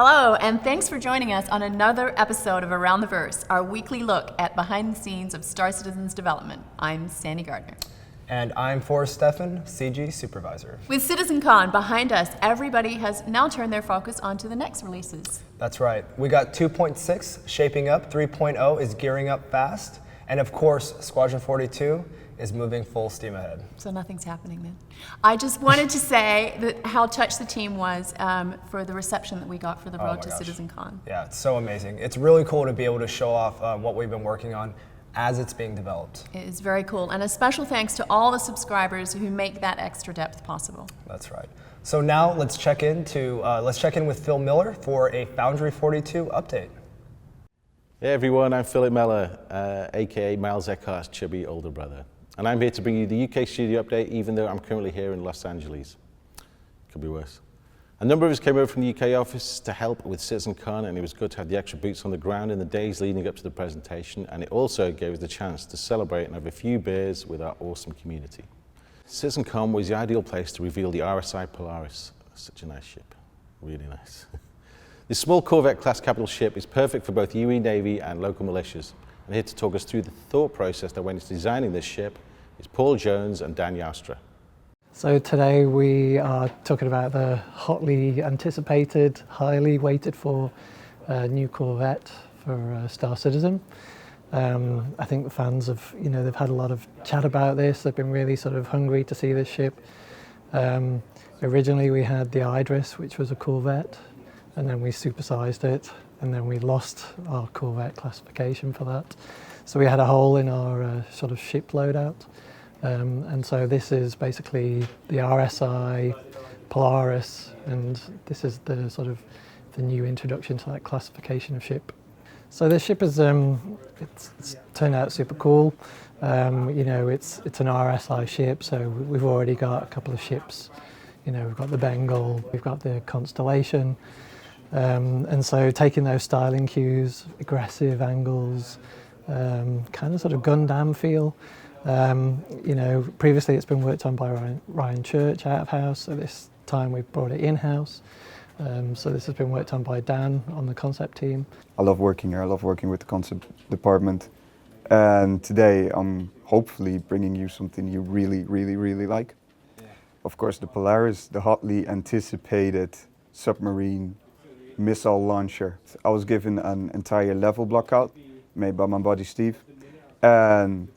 Hello, and thanks for joining us on another episode of Around the Verse, our weekly look at behind the scenes of Star Citizen's development. I'm Sandy Gardner. And I'm Forrest Steffen, CG Supervisor. With CitizenCon behind us, everybody has now turned their focus onto the next releases. That's right. We got 2.6 shaping up, 3.0 is gearing up fast, and of course, Squadron 42 is moving full steam ahead. So nothing's happening then. I just wanted to say that how touched the team was for the reception that we got for the Road to CitizenCon. Yeah, it's so amazing. It's really cool to be able to show off what we've been working on as it's being developed. It is very cool, and a special thanks to all the subscribers who make that extra depth possible. That's right. So now let's check in with Phil Miller for a Foundry 42 update. Hey everyone, I'm Philip Miller, aka Miles Eckhart's chubby older brother. And I'm here to bring you the UK studio update, even though I'm currently here in Los Angeles. Could be worse. A number of us came over from the UK office to help with CitizenCon, and it was good to have the extra boots on the ground in the days leading up to the presentation, and it also gave us the chance to celebrate and have a few beers with our awesome community. CitizenCon was the ideal place to reveal the RSI Polaris. Such a nice ship, really nice. This small Corvette-class capital ship is perfect for both UE Navy and local militias. And here to talk us through the thought process that went into designing this ship is Paul Jones and Dan Yaustra. So today we are talking about the hotly anticipated, highly waited for new Corvette for Star Citizen. I think the fans have, they've had a lot of chat about this. They've been really sort of hungry to see this ship. Originally we had the Idris, which was a Corvette, and then we supersized it, and then we lost our Corvette classification for that. So we had a hole in our sort of ship loadout. And so this is basically the RSI Polaris, and this is the sort of the new introduction to that classification of ship. So this ship is it's turned out super cool. It's an RSI ship, so we've already got a couple of ships. We've got the Bengal, we've got the Constellation, and so taking those styling cues, aggressive angles, kind of sort of Gundam feel. Previously it's been worked on by Ryan Church out of house, so this time we've brought it in-house. So this has been worked on by Dan on the concept team. I love working here, I love working with the concept department. And today I'm hopefully bringing you something you really, really, really like. Yeah. Of course, the Polaris, the hotly anticipated submarine missile launcher. I was given an entire level block out made by my buddy Steve. And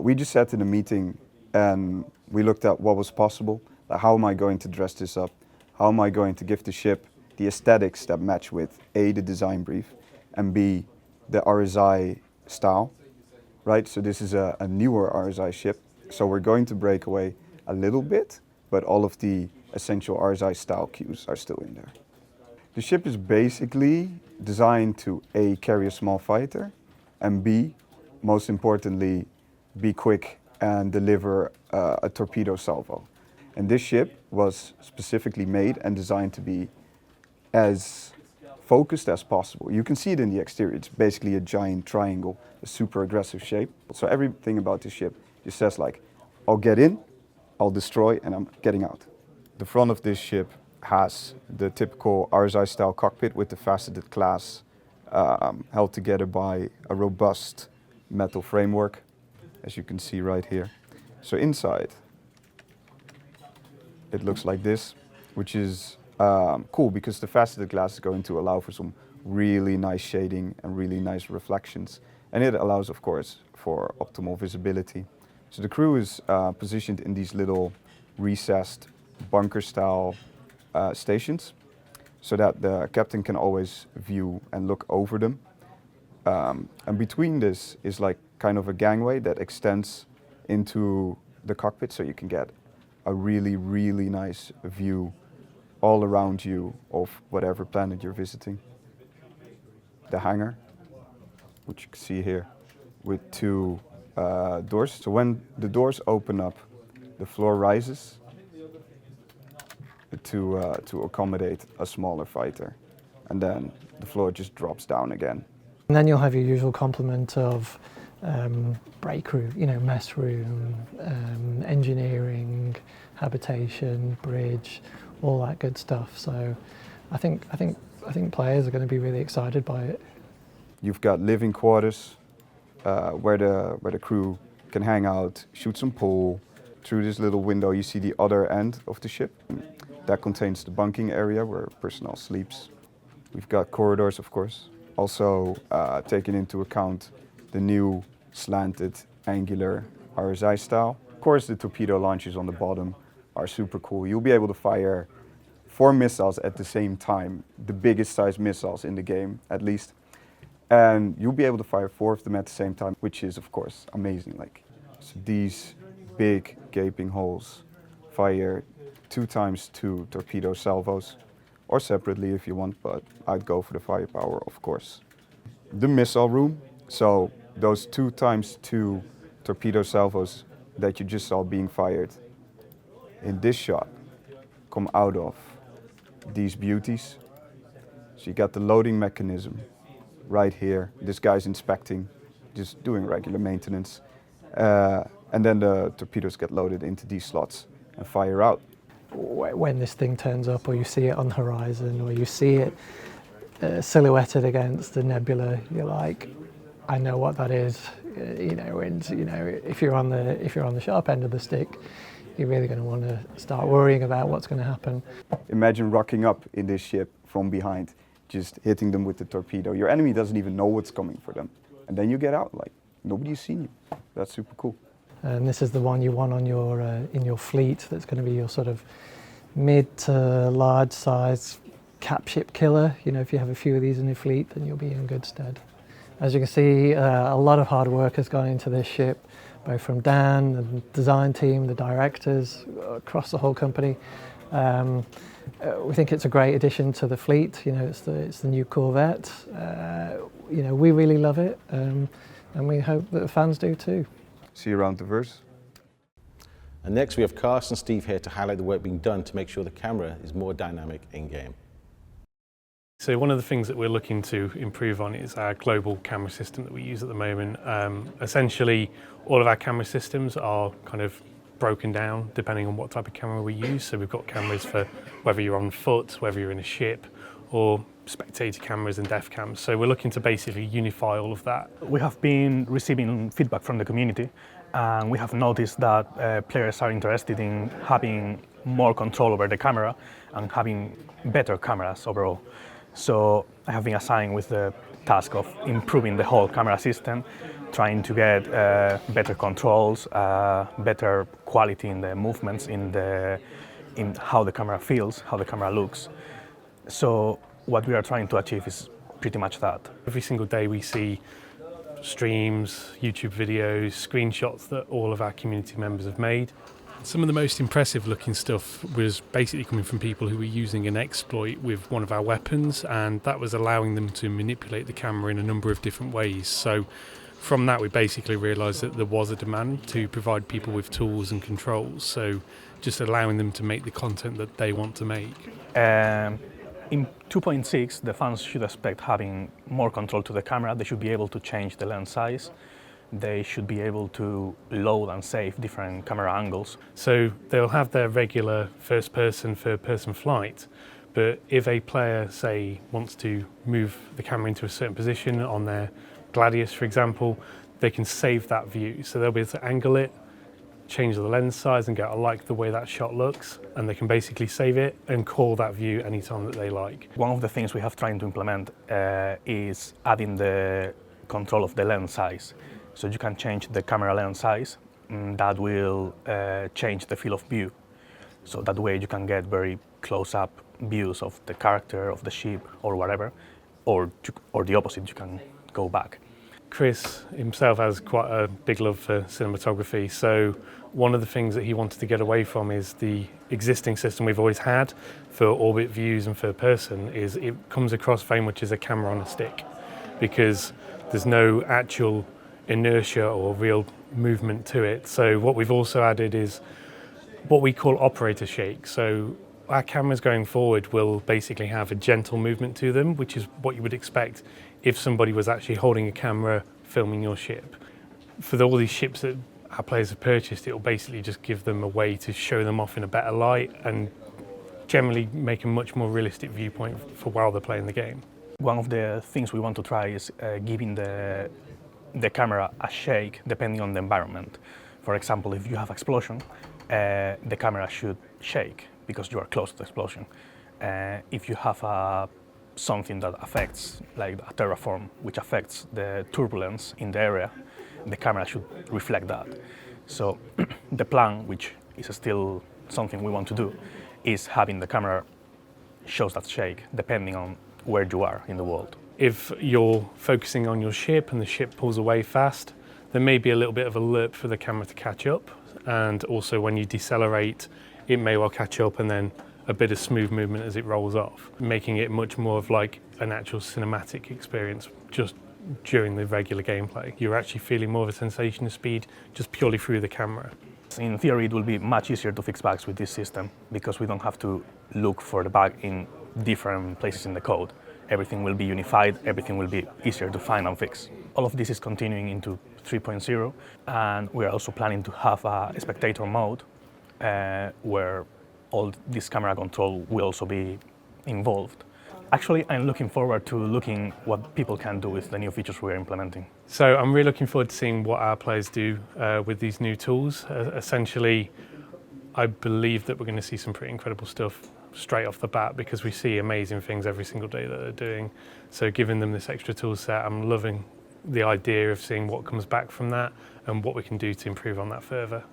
we just sat in a meeting and we looked at what was possible. Like, how am I going to dress this up? How am I going to give the ship the aesthetics that match with A, the design brief, and B, the RSI style, right? So this is a newer RSI ship. So we're going to break away a little bit, but all of the essential RSI style cues are still in there. The ship is basically designed to A, carry a small fighter, and B, most importantly, be quick and deliver a torpedo salvo. And this ship was specifically made and designed to be as focused as possible. You can see it in the exterior. It's basically a giant triangle, a super aggressive shape. So everything about this ship just says like, I'll get in, I'll destroy, and I'm getting out. The front of this ship has the typical RSI style cockpit with the faceted glass held together by a robust metal framework, as you can see right here. So inside, it looks like this, which is cool because the faceted glass is going to allow for some really nice shading and really nice reflections. And it allows, of course, for optimal visibility. So the crew is positioned in these little recessed bunker-style stations so that the captain can always view and look over them. And between this is like kind of a gangway that extends into the cockpit, so you can get a really, really nice view all around you of whatever planet you're visiting. The hangar, which you can see here, with two doors. So when the doors open up, the floor rises to accommodate a smaller fighter, and then the floor just drops down again. And then you'll have your usual complement of break room, mess room, engineering, habitation, bridge, all that good stuff. So I think I think players are going to be really excited by it. You've got living quarters where the crew can hang out, shoot some pool. Through this little window you see the other end of the ship. That contains the bunking area where personnel sleeps. We've got corridors, of course. Also taking into account the new slanted angular RSI style. Of course the torpedo launchers on the bottom are super cool. You'll be able to fire 4 missiles at the same time, the biggest size missiles in the game at least. And you'll be able to fire 4 of them at the same time, which is of course amazing. Like, so these big gaping holes fire 2x2 torpedo salvos, or separately if you want, but I'd go for the firepower, of course. The missile room, so those 2x2 torpedo salvos that you just saw being fired in this shot come out of these beauties. So you got the loading mechanism right here. This guy's inspecting, just doing regular maintenance. And then the torpedoes get loaded into these slots and fire out. When this thing turns up, or you see it on the horizon, or you see it silhouetted against the nebula, you're like, I know what that is. You know, and you know, if you're on the sharp end of the stick, you're really going to want to start worrying about what's going to happen. Imagine rocking up in this ship from behind, just hitting them with the torpedo. Your enemy doesn't even know what's coming for them, and then you get out like nobody's seen you. That's super cool. And this is the one you want on your in your fleet. That's going to be your sort of mid to large size cap ship killer. You know, if you have a few of these in your fleet, then you'll be in good stead. As you can see, a lot of hard work has gone into this ship, both from Dan, the design team, the directors, across the whole company. We think it's a great addition to the fleet. You know, it's the new Corvette. You know, we really love it, and we hope that the fans do too. See you around the verse. And next we have Carson and Steve here to highlight the work being done to make sure the camera is more dynamic in-game. So one of the things that we're looking to improve on is our global camera system that we use at the moment. Essentially, all of our camera systems are kind of broken down depending on what type of camera we use. So we've got cameras for whether you're on foot, whether you're in a ship, or spectator cameras and def cams. So we're looking to basically unify all of that. We have been receiving feedback from the community, and we have noticed that players are interested in having more control over the camera and having better cameras overall. So I have been assigned with the task of improving the whole camera system, trying to get better controls, better quality in the movements, in how the camera feels, how the camera looks. So what we are trying to achieve is pretty much that. Every single day we see streams, YouTube videos, screenshots that all of our community members have made. Some of the most impressive looking stuff was basically coming from people who were using an exploit with one of our weapons, and that was allowing them to manipulate the camera in a number of different ways. So from that we basically realised that there was a demand to provide people with tools and controls, so just allowing them to make the content that they want to make. In 2.6, the fans should expect having more control to the camera. They should be able to change the lens size. They should be able to load and save different camera angles. So they'll have their regular first-person, third-person flight, but if a player, say, wants to move the camera into a certain position on their Gladius, for example, they can save that view. So they'll be able to angle it, change the lens size and go, I like the way that shot looks, and they can basically save it and call that view anytime that they like. One of the things we have tried to implement is adding the control of the lens size. So you can change the camera lens size, and that will change the field of view. So that way you can get very close-up views of the character, of the ship, or whatever, or the opposite, you can go back. Chris himself has quite a big love for cinematography, so one of the things that he wanted to get away from is the existing system we've always had for orbit views and third person is it comes across very much as a camera on a stick, because there's no actual inertia or real movement to it. So what we've also added is what we call operator shake. So our cameras going forward will basically have a gentle movement to them, which is what you would expect if somebody was actually holding a camera filming your ship. For all these ships that our players have purchased, it will basically just give them a way to show them off in a better light and generally make a much more realistic viewpoint for while they're playing the game. One of the things we want to try is giving the camera a shake depending on the environment. For example, if you have explosion, the camera should shake because you are close to the explosion. If you have something that affects, like a terraform, which affects the turbulence in the area, the camera should reflect that. So the plan, which is still something we want to do, is having the camera shows that shake depending on where you are in the world. If you're focusing on your ship and the ship pulls away fast, there may be a little bit of a lurp for the camera to catch up, and also when you decelerate, it may well catch up, and then a bit of smooth movement as it rolls off, making it much more of like an actual cinematic experience just during the regular gameplay. You're actually feeling more of a sensation of speed just purely through the camera. In theory, it will be much easier to fix bugs with this system because we don't have to look for the bug in different places in the code. Everything will be unified, everything will be easier to find and fix. All of this is continuing into 3.0, and we are also planning to have a spectator mode where all this camera control will also be involved. Actually, I'm looking forward to looking what people can do with the new features we're implementing. So I'm really looking forward to seeing what our players do with these new tools. Essentially, I believe that we're going to see some pretty incredible stuff straight off the bat because we see amazing things every single day that they're doing. So giving them this extra tool set, I'm loving the idea of seeing what comes back from that and what we can do to improve on that further.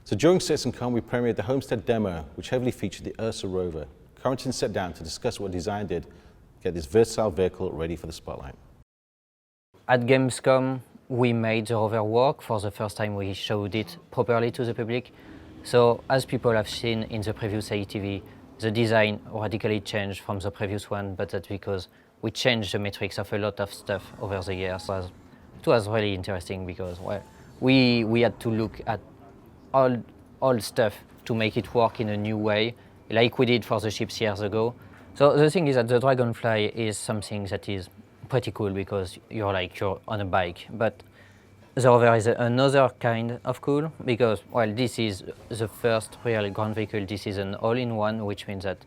So during CitizenCon, we premiered the Homestead demo, which heavily featured the Ursa Rover. Carrington sat down to discuss what design did to get this versatile vehicle ready for the spotlight. At Gamescom, we made the rover work. For the first time, we showed it properly to the public. So, as people have seen in the previous ATV, the design radically changed from the previous one, but that's because we changed the metrics of a lot of stuff over the years. It was really interesting because, well, we had to look at all stuff to make it work in a new way, like we did for the ships years ago. So the thing is that the Dragonfly is something that is pretty cool because you're on a bike, but the Rover is another kind of cool because, well, this is the first real ground vehicle. This is an all-in-one, which means that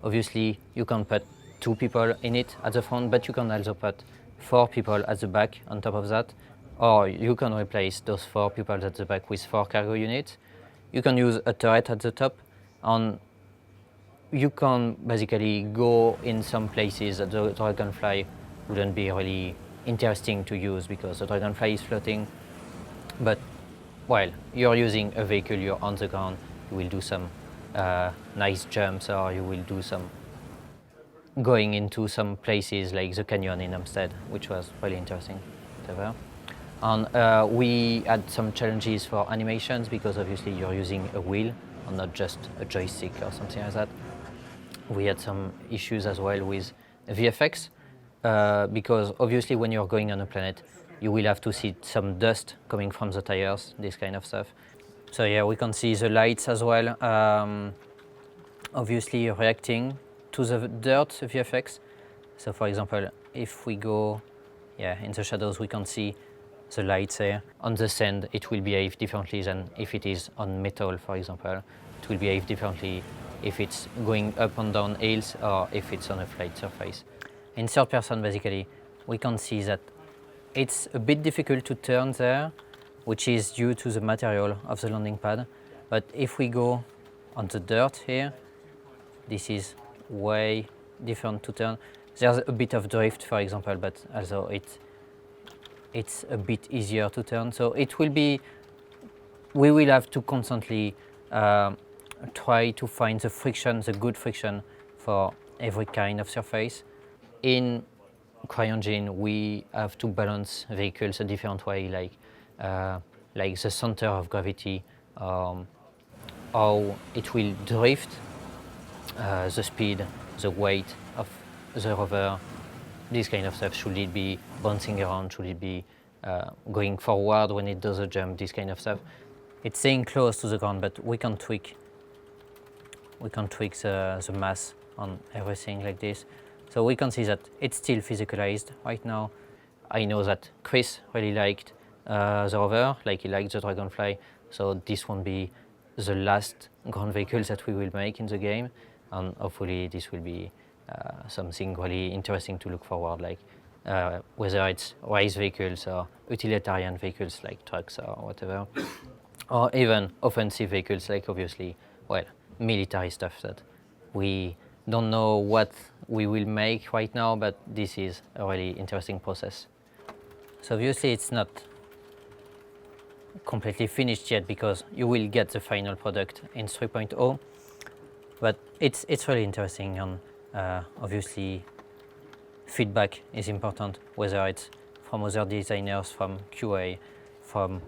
obviously you can put 2 people in it at the front, but you can also put 4 people at the back on top of that, or you can replace those 4 people at the back with 4 cargo units. You can use a turret at the top, and you can basically go in some places that the Dragonfly wouldn't be really interesting to use because the Dragonfly is floating. But while you're using a vehicle, you're on the ground, you will do some nice jumps, or you will do some going into some places like the canyon in Homestead, which was really interesting. And we had some challenges for animations because obviously you're using a wheel and not just a joystick or something like that. We had some issues as well with VFX because obviously when you're going on a planet, you will have to see some dust coming from the tires, this kind of stuff. So yeah, we can see the lights as well, obviously reacting to the dirt VFX. So for example, if we go in the shadows, we can see the lights here. On the sand, it will behave differently than if it is on metal, for example. It will behave differently if it's going up and down hills or if it's on a flat surface. In third person, basically, we can see that it's a bit difficult to turn there, which is due to the material of the landing pad. But if we go on the dirt here, this is way different to turn. There's a bit of drift, for example, but also it's a bit easier to turn. So it will be, we will have to constantly try to find the friction, the good friction for every kind of surface. In CryEngine, we have to balance vehicles a different way, like the center of gravity, how it will drift, the speed, the weight of the rover, this kind of stuff. Should it be bouncing around? Should it be going forward when it does a jump? This kind of stuff. It's staying close to the ground, but we can tweak the mass on everything like this. So we can see that it's still physicalized right now. I know that Chris really liked the rover, like he liked the Dragonfly, so this won't be the last ground vehicles that we will make in the game, and hopefully this will be something really interesting to look forward, like whether it's race vehicles or utilitarian vehicles like trucks or whatever, or even offensive vehicles like, obviously, well, military stuff that we don't know what we will make right now, but this is a really interesting process. So obviously it's not completely finished yet, because you will get the final product in 3.0, but it's really interesting, and obviously feedback is important, whether it's from other designers, from QA, from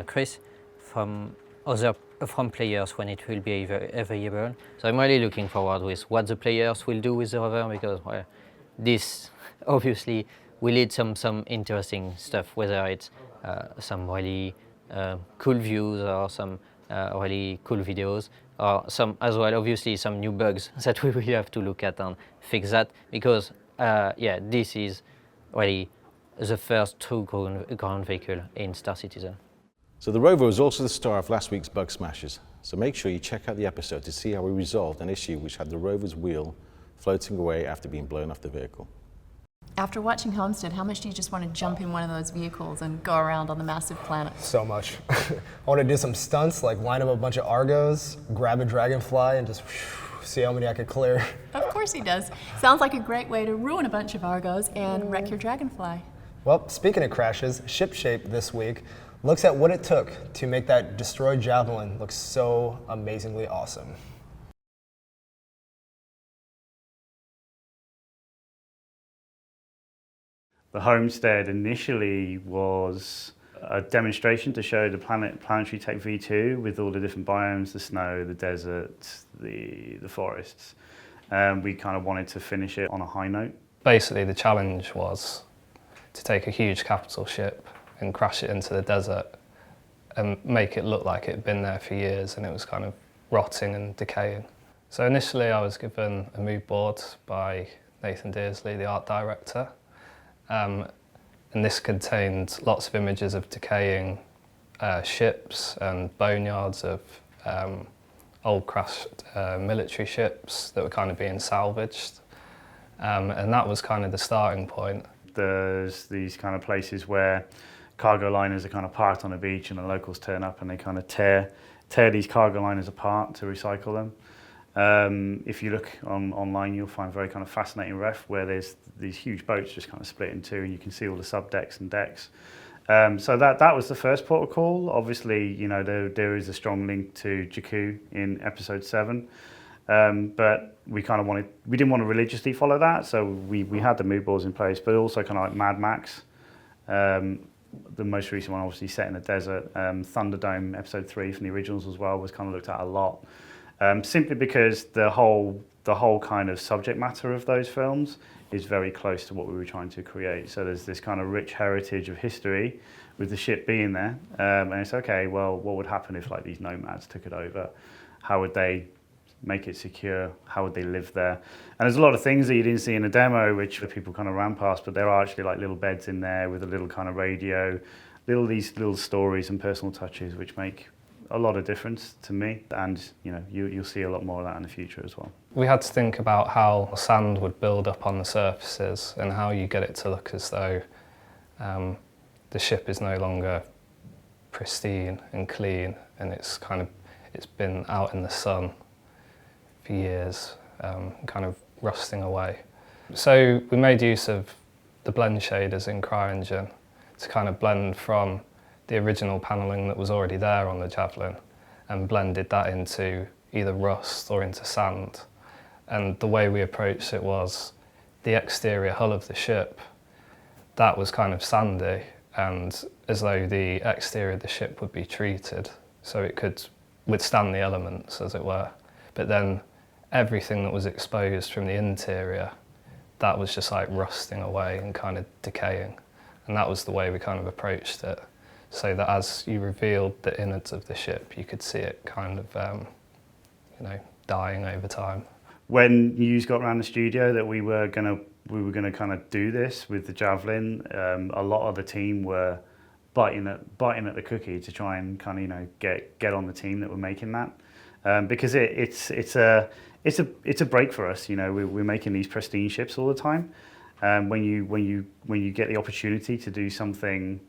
Chris, from players when it will be available. So I'm really looking forward with what the players will do with the rover, because, well, this obviously will lead some interesting stuff, whether it's some really cool views or some really cool videos, or some, as well, obviously some new bugs that we will have to look at and fix that, because yeah, this is really the first true ground vehicle in Star Citizen. So the rover was also the star of last week's Bug Smashes, so make sure you check out the episode to see how we resolved an issue which had the rover's wheel floating away after being blown off the vehicle. After watching Homestead, how much do you just want to jump in one of those vehicles and go around on the massive planet? So much. I want to do some stunts, like line up a bunch of Argos, grab a dragonfly, and just see how many I could clear. Of course he does. Sounds like a great way to ruin a bunch of Argos and wreck your dragonfly. Well, speaking of crashes, Ship Shape this week looks at what it took to make that destroyed Javelin look so amazingly awesome. The Homestead initially was a demonstration to show the Planetary Tech V2 with all the different biomes, the snow, the desert, the forests. We kind of wanted to finish it on a high note. Basically, the challenge was to take a huge capital ship and crash it into the desert and make it look like it had been there for years and it was kind of rotting and decaying. So initially I was given a mood board by Nathan Dearsley, the art director, and this contained lots of images of decaying ships and boneyards of old crashed military ships that were kind of being salvaged, and that was kind of the starting point. There's these kind of places where cargo liners are kind of parked on a beach and the locals turn up and they kind of tear these cargo liners apart to recycle them. If you look online, you'll find very kind of fascinating ref where there's these huge boats just kind of split in two and you can see all the subdecks and decks. So that was the first port of call. Obviously, you know, there is a strong link to Jakku in episode 7. But we didn't want to religiously follow that, so we had the mood boards in place, but also kind of like Mad Max. The most recent one, obviously set in the desert. Thunderdome, episode 3 from the originals as well, was kind of looked at a lot. Simply because the whole kind of subject matter of those films is very close to what we were trying to create. So there's this kind of rich heritage of history with the ship being there, and it's okay, well, what would happen if like these nomads took it over? How would they make it secure? How would they live there? And there's a lot of things that you didn't see in the demo, which people kind of ran past, but there are actually like little beds in there with a little kind of radio, these little stories and personal touches, which make a lot of difference to me. And you know, you'll see a lot more of that in the future as well. We had to think about how sand would build up on the surfaces and how you get it to look as though the ship is no longer pristine and clean, and it's been out in the sun for years, kind of rusting away. So we made use of the blend shaders in CryEngine to kind of blend from the original panelling that was already there on the Javelin and blended that into either rust or into sand. And the way we approached it was the exterior hull of the ship, that was kind of sandy, and as though the exterior of the ship would be treated so it could withstand the elements, as it were. But then everything that was exposed from the interior, that was just like rusting away and kind of decaying. And that was the way we kind of approached it, so that as you revealed the innards of the ship, you could see it kind of, dying over time. When news got around the studio that we were gonna kind of do this with the Javelin, a lot of the team were biting at the cookie to try and kind of, you know, get on the team that were making that, because it's a break for us. You know, we're making these pristine ships all the time. When you get the opportunity to do something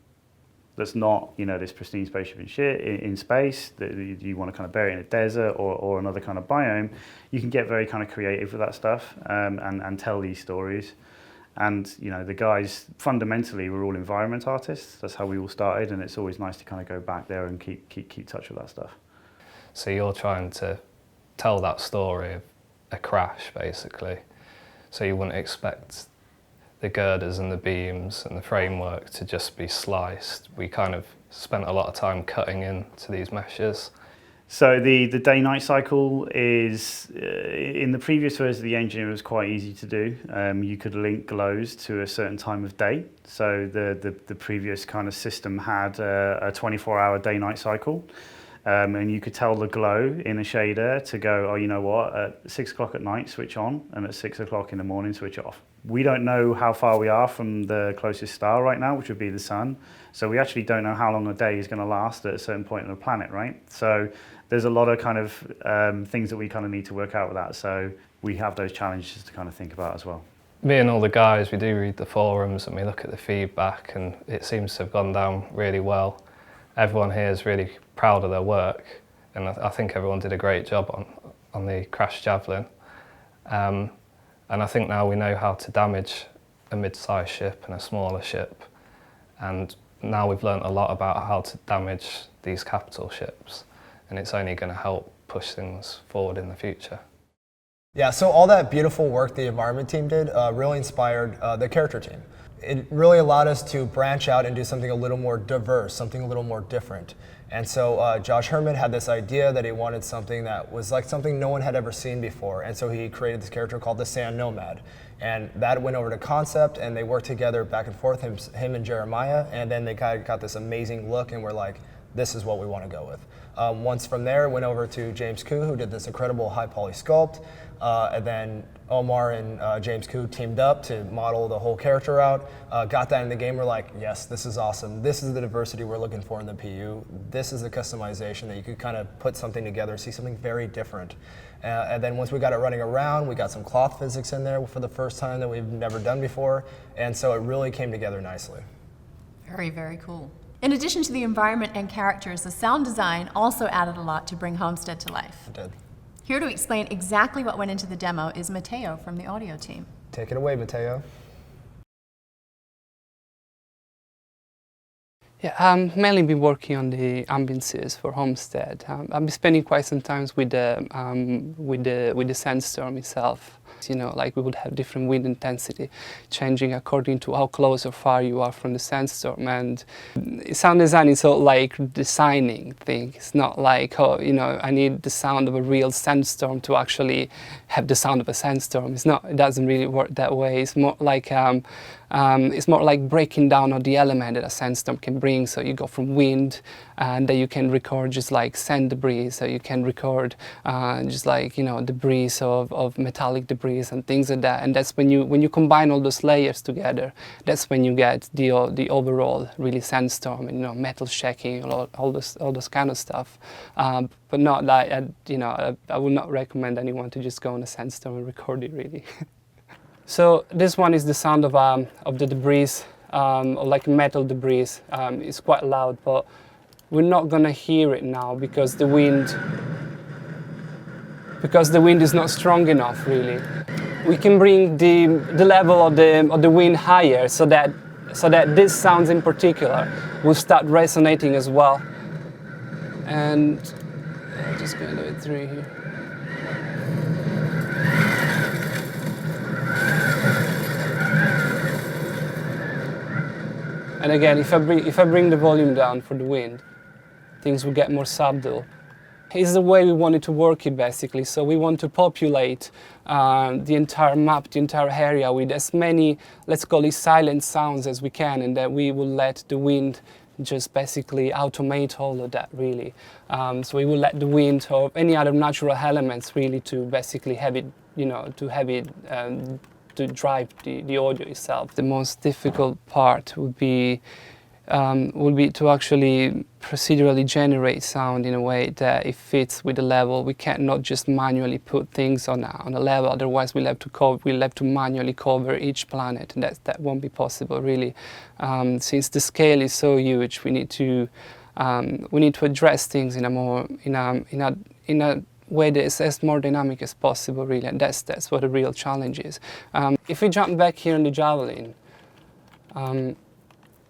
that's not, you know, this pristine spaceship and shit in space, that you want to kind of bury it in a desert or another kind of biome, you can get very kind of creative with that stuff, and tell these stories. And, you know, the guys, fundamentally, we're all environment artists. That's how we all started, and it's always nice to kind of go back there and keep touch with that stuff. So you're trying to tell that story of a crash, basically. So you wouldn't expect the girders and the beams and the framework to just be sliced. We kind of spent a lot of time cutting into these meshes. So the day-night cycle is, in the previous version of the engine, it was quite easy to do. You could link glows to a certain time of day. So the previous kind of system had a 24-hour day-night cycle. And you could tell the glow in a shader to go, oh, you know what, at 6 o'clock at night, switch on, and at 6 o'clock in the morning, switch off. We don't know how far we are from the closest star right now, which would be the sun. So we actually don't know how long a day is going to last at a certain point on the planet, right? So there's a lot of kind of things that we kind of need to work out with that. So we have those challenges to kind of think about as well. Me and all the guys, we do read the forums and we look at the feedback, and it seems to have gone down really well. Everyone here is really proud of their work, and I think everyone did a great job on the Crash Javelin. And I think now we know how to damage a mid-sized ship and a smaller ship, and now we've learned a lot about how to damage these capital ships, and it's only going to help push things forward in the future. Yeah, so all that beautiful work the environment team did really inspired the character team. It really allowed us to branch out and do something a little more diverse, something a little more different. And so Josh Herman had this idea that he wanted something that was like something no one had ever seen before. And so he created this character called the Sand Nomad. And that went over to concept, and they worked together back and forth, him and Jeremiah. And then they kind of got this amazing look, and we're like, this is what we want to go with. Once from there, went over to James Koo, who did this incredible high poly sculpt. And then Omar and James Koo teamed up to model the whole character out. Got that in the game. We're like, yes, this is awesome. This is the diversity we're looking for in the PU. This is the customization that you could kind of put something together, see something very different. And then once we got it running around, we got some cloth physics in there for the first time that we've never done before. And so it really came together nicely. Very, very cool. In addition to the environment and characters, the sound design also added a lot to bring Homestead to life. It did. Here to explain exactly what went into the demo is Matteo from the audio team. Take it away, Matteo. Yeah, I've mainly been working on the ambiences for Homestead. I've been spending quite some time with the Sandstorm itself. You know, like we would have different wind intensity changing according to how close or far you are from the Sandstorm. And sound design is all like designing thing. It's not like, oh, you know, I need the sound of a real sandstorm to actually have the sound of a sandstorm. It's not. It doesn't really work that way. It's more like breaking down all the element that a sandstorm can bring. So you go from wind, and then you can record just like sand debris. So you can record just like, you know, debris of metallic debris and things like that. And that's when you combine all those layers together. That's when you get the overall really sandstorm, and, you know, metal shaking, all those kind of stuff. But not like, you know, I would not recommend anyone to just go on a sandstorm and record it really. So this one is the sound of the debris, like metal debris. It's quite loud, but we're not gonna hear it now because the wind is not strong enough really. We can bring the level of the wind higher so that these sounds in particular will start resonating as well. And I'm just gonna do it through here. And again, if I bring the volume down for the wind, things will get more subtle. It's the way we wanted to work it basically. So we want to populate the entire map, the entire area with as many, let's call it silent sounds as we can, and that we will let the wind just basically automate all of that really. So we will let the wind or any other natural elements really to basically have it, you know, to drive the audio itself. The most difficult part would be will be to actually procedurally generate sound in a way that it fits with the level. We cannot just manually put things on a level, otherwise we'll have to manually cover each planet, and that won't be possible really. Since the scale is so huge, we need to address things in a way that is as more dynamic as possible really, and that's what the real challenge is. If we jump back here on the Javelin,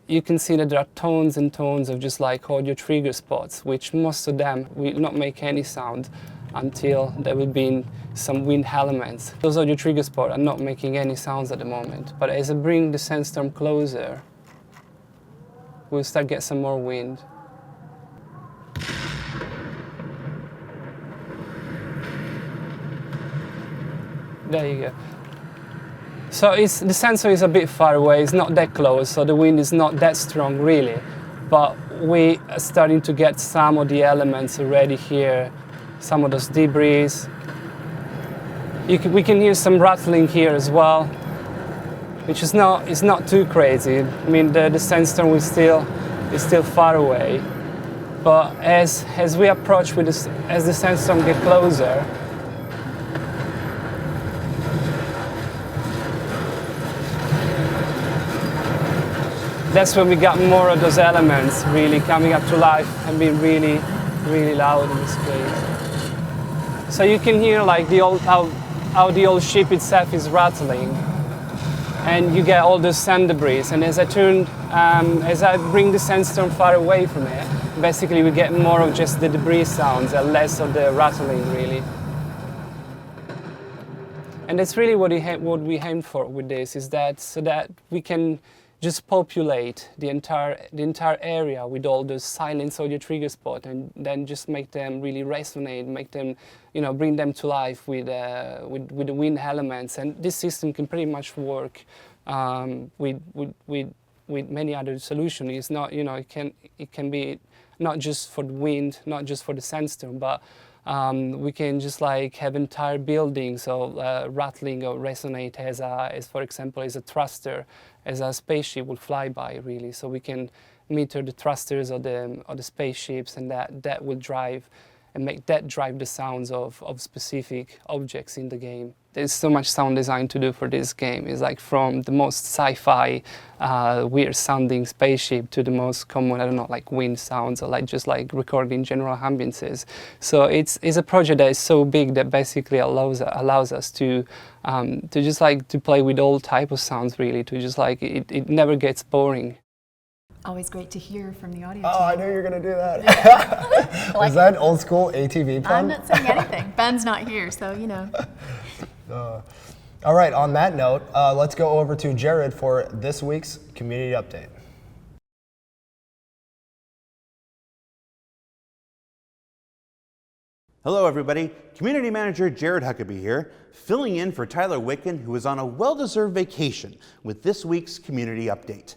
you can see that there are tons and tons of just like audio trigger spots, which most of them will not make any sound until there will be some wind elements. Those audio trigger spots are not making any sounds at the moment, but as I bring the Sandstorm closer, we'll start get some more wind. There you go. So the sensor is a bit far away, it's not that close, so the wind is not that strong really. But we are starting to get some of the elements already here, some of those debris. We can hear some rattling here as well, which is not too crazy. I mean, the Sandstorm is still far away. But as we approach as the Sandstorm gets closer, that's when we got more of those elements really coming up to life and being really, really loud in this place. So you can hear like how the old ship itself is rattling, and you get all this sand debris. And as I bring the Sandstorm far away from it, basically we get more of just the debris sounds and less of the rattling really. And that's really what we aim for with this, is that so that we can just populate the entire area with all those silent audio trigger spots, and then just make them really resonate, make them, bring them to life with the wind elements. And this system can pretty much work with many other solutions. It's not, it can be not just for the wind, not just for the Sandstorm, but we can just like have entire buildings of rattling or resonate as for example, as a thruster, as a spaceship will fly by really. So we can meter the thrusters of the spaceships, and that will drive and make that drive the sounds of specific objects in the game. There's so much sound design to do for this game. It's like from the most sci-fi, weird sounding spaceship to the most common, I don't know, like wind sounds, or like just like recording general ambiances. So it's a project that is so big that basically allows us to just like to play with all type of sounds really, to just like, it never gets boring. Always great to hear from the audio Oh, team. I knew you were going to do that. Was that an old school ATV pun? I'm not saying anything. Ben's not here, so All right, on that note, let's go over to Jared for this week's community update. Hello everybody, Community Manager Jared Huckabee here, filling in for Tyler Wicken, who is on a well-deserved vacation with this week's community update.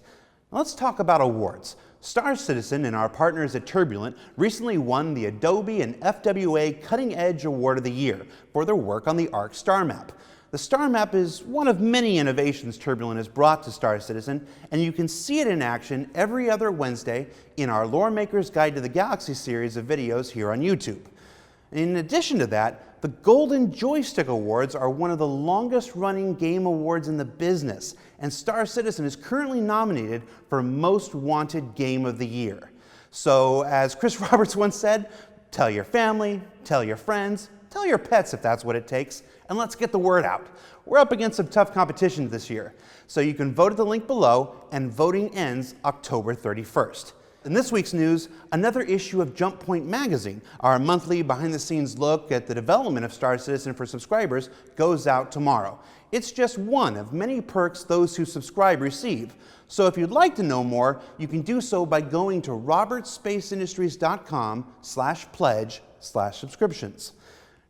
Let's talk about awards. Star Citizen and our partners at Turbulent recently won the Adobe and FWA Cutting Edge Award of the Year for their work on the ARC Star Map. The Star Map is one of many innovations Turbulent has brought to Star Citizen, and you can see it in action every other Wednesday in our Lore Maker's Guide to the Galaxy series of videos here on YouTube. In addition to that, the Golden Joystick Awards are one of the longest running game awards in the business, and Star Citizen is currently nominated for Most Wanted Game of the Year. So, as Chris Roberts once said, tell your family, tell your friends, tell your pets if that's what it takes, and let's get the word out. We're up against some tough competition this year, so you can vote at the link below, and voting ends October 31st. In this week's news, another issue of Jump Point magazine, our monthly behind-the-scenes look at the development of Star Citizen for subscribers, goes out tomorrow. It's just one of many perks those who subscribe receive. So if you'd like to know more, you can do so by going to robertspaceindustries.com/pledge/subscriptions.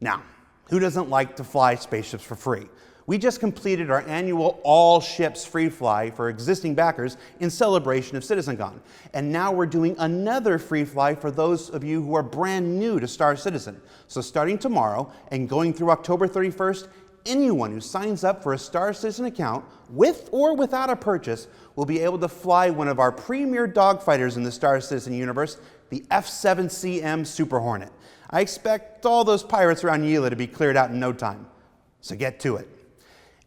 Now, who doesn't like to fly spaceships for free? We just completed our annual all ships free fly for existing backers in celebration of CitizenCon. And now we're doing another free fly for those of you who are brand new to Star Citizen. So starting tomorrow and going through October 31st, anyone who signs up for a Star Citizen account, with or without a purchase, will be able to fly one of our premier dogfighters in the Star Citizen universe, the F-7CM Super Hornet. I expect all those pirates around Yila to be cleared out in no time. So get to it.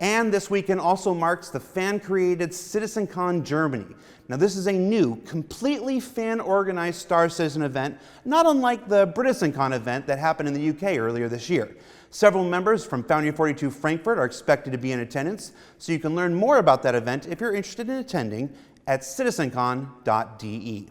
And this weekend also marks the fan-created CitizenCon Germany. Now this is a new, completely fan-organized Star Citizen event, not unlike the BritizenCon event that happened in the UK earlier this year. Several members from Foundry 42 Frankfurt are expected to be in attendance, so you can learn more about that event if you're interested in attending at citizencon.de.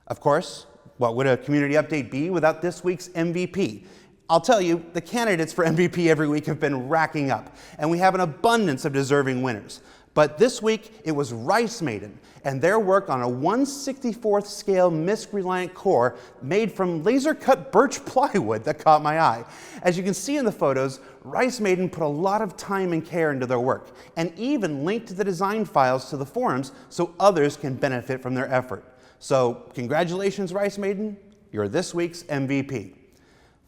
Of course, what would a community update be without this week's MVP? I'll tell you, the candidates for MVP every week have been racking up, and we have an abundance of deserving winners. But this week, it was Rice Maiden and their work on a 1/64th scale MISC-reliant core made from laser-cut birch plywood that caught my eye. As you can see in the photos, Rice Maiden put a lot of time and care into their work, and even linked the design files to the forums so others can benefit from their effort. So, congratulations, Rice Maiden, you're this week's MVP.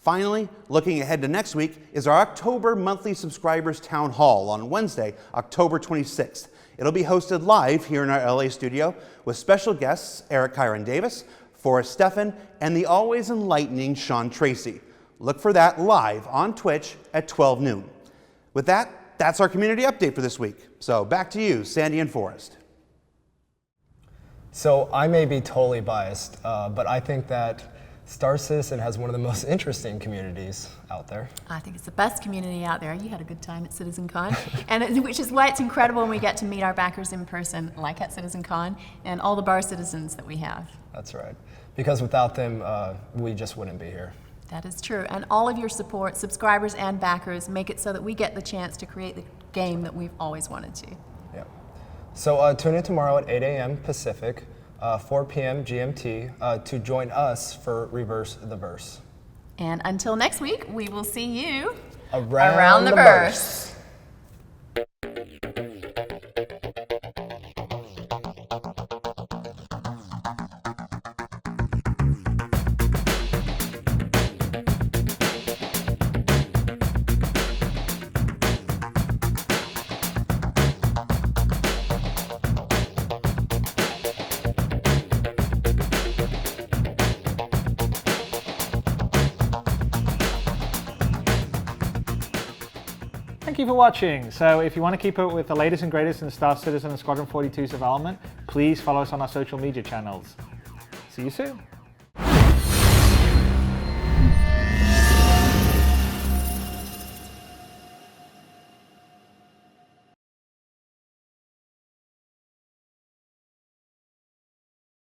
Finally, looking ahead to next week is our October monthly subscribers town hall on Wednesday, October 26th. It'll be hosted live here in our LA studio with special guests Eric Kyron Davis, Forrest Steffen, and the always enlightening Sean Tracy. Look for that live on Twitch at 12 noon. With that, that's our community update for this week. So back to you, Sandy and Forrest. So I may be totally biased, but I think that Star Citizen has one of the most interesting communities out there. I think it's the best community out there. You had a good time at CitizenCon, which is why it's incredible when we get to meet our backers in person, like at CitizenCon, and all the bar citizens that we have. That's right. Because without them, we just wouldn't be here. That is true. And all of your support, subscribers and backers, make it so that we get the chance to create the game that we've always wanted to. Yeah. So tune in tomorrow at 8 a.m. Pacific, 4 p.m. GMT to join us for Reverse the Verse. And until next week, we will see you around the verse. Thank you for watching. So if you want to keep up with the latest and greatest in Star Citizen and Squadron 42's development, please follow us on our social media channels. See you soon.